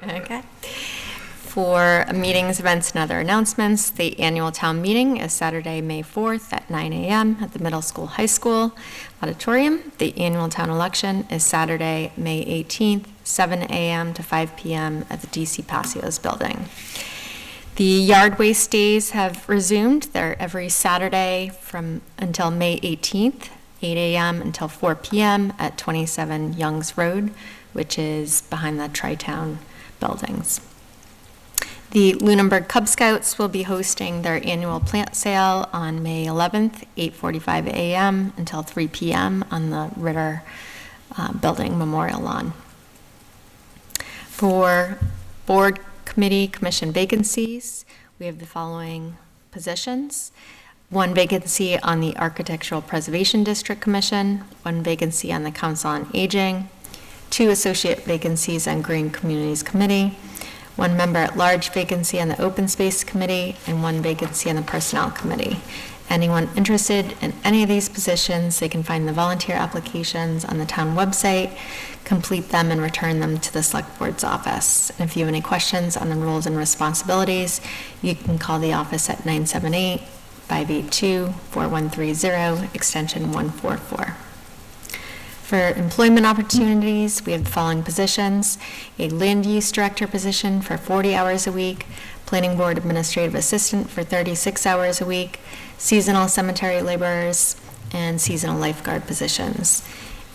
Okay. For meetings, events, and other announcements, the annual town meeting is Saturday, May 4th at 9 a.m. at the Middle School High School auditorium. The annual town election is Saturday, May 18th, 7 a.m. to 5 p.m. at the DC Passios building. The yard waste days have resumed. They're every Saturday until May 18th, 8 a.m. until 4 p.m. at 27 Youngs Road, which is behind the Tri-Town buildings. The Lunenburg Cub Scouts will be hosting their annual plant sale on May 11th, 8:45 a.m. until 3 p.m. on the Ritter Building Memorial Lawn. For board, committee, commission vacancies, we have the following positions. 1 vacancy on the Architectural Preservation District Commission, 1 vacancy on the Council on Aging, 2 associate vacancies on Green Communities Committee, 1 member-at-large vacancy on the Open Space Committee, and 1 vacancy on the Personnel Committee. Anyone interested in any of these positions, they can find the volunteer applications on the town website, complete them, and return them to the Select Board's office. And if you have any questions on the roles and responsibilities, you can call the office at 978-582-4130, extension 144. For employment opportunities, we have the following positions: a land use director position for 40 hours a week, planning board administrative assistant for 36 hours a week, seasonal cemetery laborers, and seasonal lifeguard positions.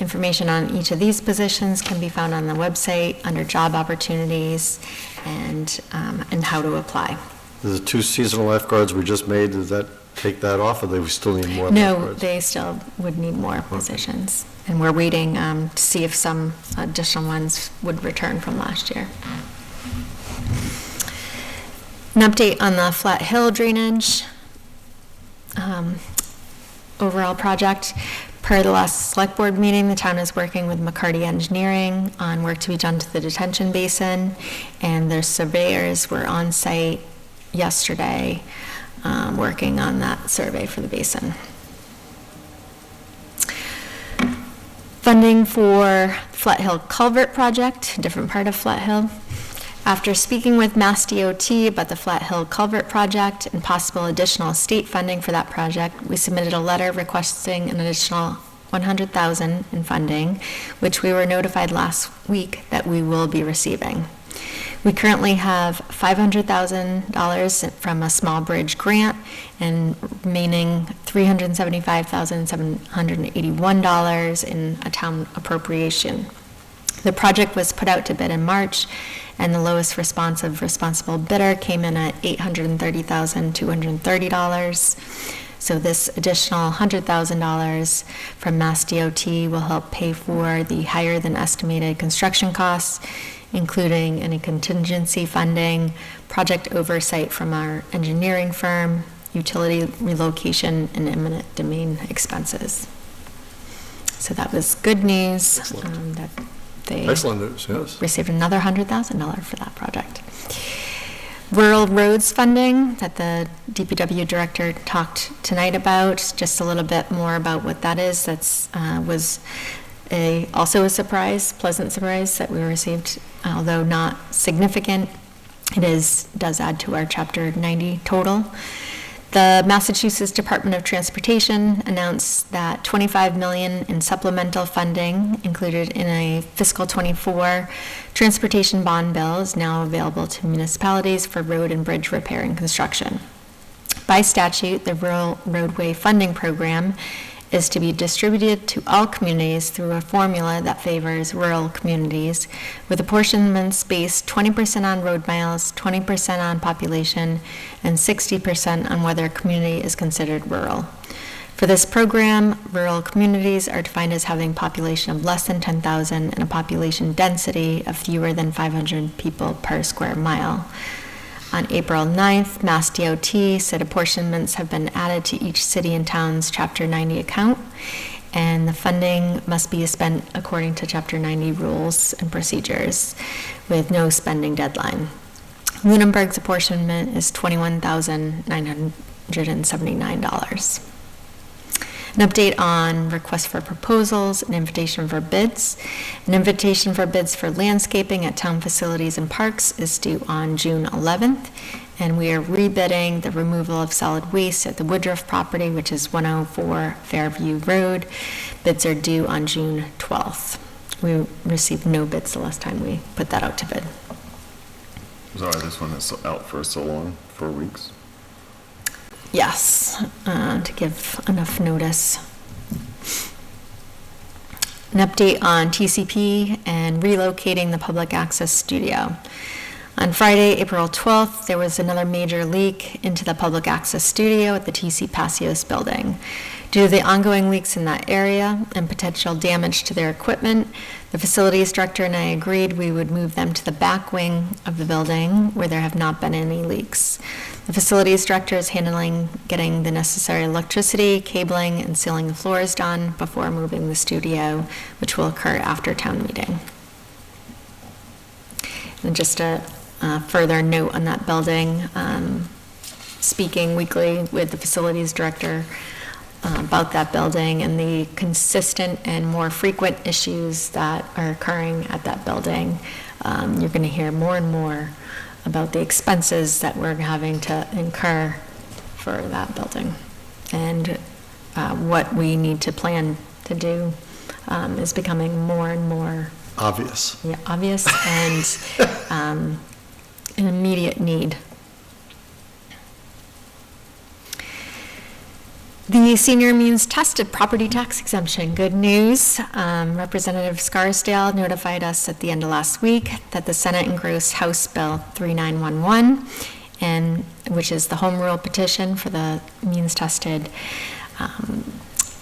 Information on each of these positions can be found on the website under job opportunities and how to apply. The 2 seasonal lifeguards we just made, does that take that off, or do we still need more No, lifeguards? they still would need more positions. And we're waiting to see if some additional ones would return from last year. An update on the Flat Hill drainage overall project. Per the last select board meeting, the town is working with McCarty Engineering on work to be done to the detention basin, and their surveyors were on site yesterday working on that survey for the basin. Funding for Flat Hill Culvert Project, a different part of Flat Hill. After speaking with Mass DOT about the Flat Hill Culvert Project and possible additional state funding for that project, we submitted a letter requesting an additional $100,000 in funding, which we were notified last week that we will be receiving. We currently have $500,000 from a small bridge grant and remaining $375,781 in a town appropriation. The project was put out to bid in March, and the lowest responsible bidder came in at $830,230. So this additional $100,000 from Mass DOT will help pay for the higher than estimated construction costs, including any contingency funding, project oversight from our engineering firm, utility relocation, and eminent domain expenses. So that was good news that they Excellent news, yes. received another $100,000 for that project. Rural roads funding that the DPW director talked tonight about, just a little bit more about what that is. That's was also a surprise, pleasant surprise that we received, although not significant. It does add to our Chapter 90 total. The Massachusetts Department of Transportation announced that $25 million in supplemental funding included in a fiscal '24 transportation bond bill is now available to municipalities for road and bridge repair and construction. By statute, the Rural Roadway Funding Program is to be distributed to all communities through a formula that favors rural communities, with apportionments based 20% on road miles, 20% on population, and 60% on whether a community is considered rural. For this program, rural communities are defined as having a population of less than 10,000 and a population density of fewer than 500 people per square mile. On April 9th, Mass DOT said apportionments have been added to each city and town's Chapter 90 account, and the funding must be spent according to Chapter 90 rules and procedures with no spending deadline. Lunenburg's apportionment is $21,979. An update on requests for proposals, an invitation for bids. An invitation for bids for landscaping at town facilities and parks is due on June 11th. And we are rebidding the removal of solid waste at the Woodruff property, which is 104 Fairview Road. Bids are due on June 12th. We received no bids the last time we put that out to bid. Sorry, this one is out for so long, 4 weeks. Yes, to give enough notice. An update on TCP and relocating the public access studio. On Friday, April 12th, there was another major leak into the public access studio at the TC Passios building. Due to the ongoing leaks in that area and potential damage to their equipment, the facilities director and I agreed we would move them to the back wing of the building where there have not been any leaks. The facilities director is handling getting the necessary electricity, cabling, and sealing the floors done before moving the studio, which will occur after town meeting. And just a further note on that building, speaking weekly with the facilities director about that building and the consistent and more frequent issues that are occurring at that building. You're going to hear more and more about the expenses that we're having to incur for that building. And what we need to plan to do is becoming more and more Obvious. obvious and an immediate need. The senior means tested property tax exemption. Good news. Representative Scarsdale notified us at the end of last week that the Senate engrossed House Bill 3911, and which is the home rule petition for the means tested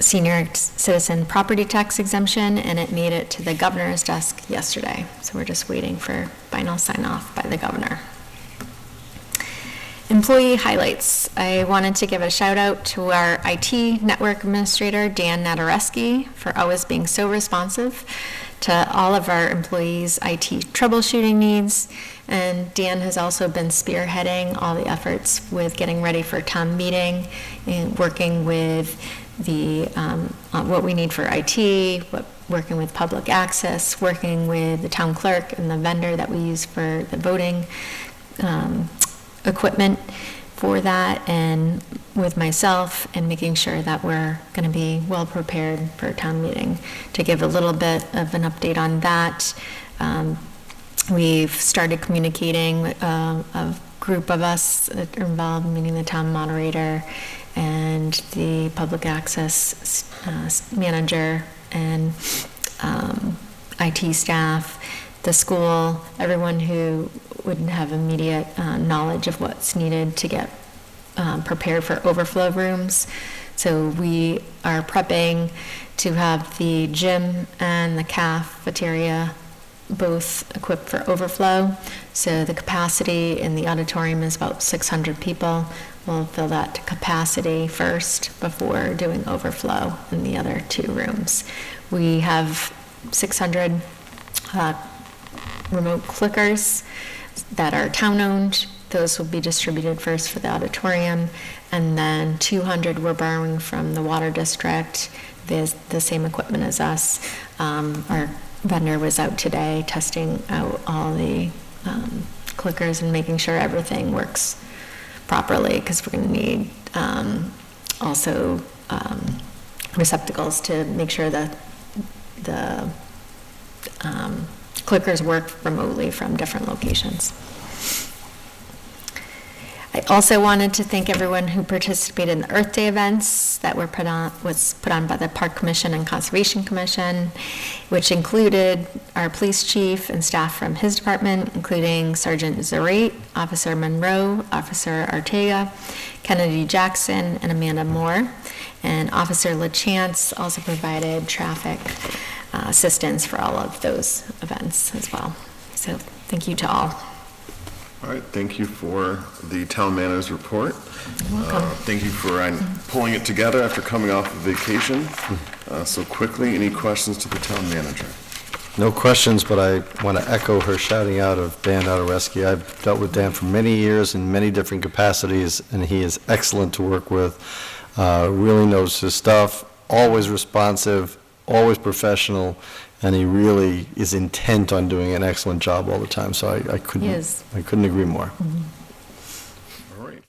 senior citizen property tax exemption, and it made it to the governor's desk yesterday. So we're just waiting for final sign off by the governor. Employee highlights. I wanted to give a shout out to our IT network administrator, Dan Nadareski, for always being so responsive to all of our employees' IT troubleshooting needs. And Dan has also been spearheading all the efforts with getting ready for town meeting and working with the what we need for IT, working with public access, working with the town clerk and the vendor that we use for the voting equipment for that, and with myself, and making sure that we're going to be well prepared for town meeting. To give a little bit of an update on that, we've started communicating a group of us that are involved, meaning the town moderator and the public access manager and IT staff, the school, everyone who wouldn't have immediate knowledge of what's needed to get prepared for overflow rooms. So we are prepping to have the gym and the cafeteria both equipped for overflow. So the capacity in the auditorium is about 600 people. We'll fill that to capacity first before doing overflow in the other two rooms. We have 600 remote clickers that are town-owned. Those will be distributed first for the auditorium, and then 200 we're borrowing from the water district. There's the same equipment as us. Our vendor was out today testing out all the clickers and making sure everything works properly, because we're going to need also receptacles to make sure that the clickers work remotely from different locations. I also wanted to thank everyone who participated in the Earth Day events that was put on by the Park Commission and Conservation Commission, which included our police chief and staff from his department, including Sergeant Zarate, Officer Monroe, Officer Ortega, Kennedy Jackson, and Amanda Moore. And Officer LaChance also provided traffic assistance for all of those events as well. So thank you to all. All right, thank you for the town manager's report. You're welcome. Thank you for pulling it together after coming off of vacation so quickly. Any questions to the town manager? No questions, but I want to echo her shouting out of Dan Nadareski. I've dealt with Dan for many years in many different capacities, and he is excellent to work with, really knows his stuff, always responsive, always professional, and he really is intent on doing an excellent job all the time, so I couldn't, He is. I couldn't agree more.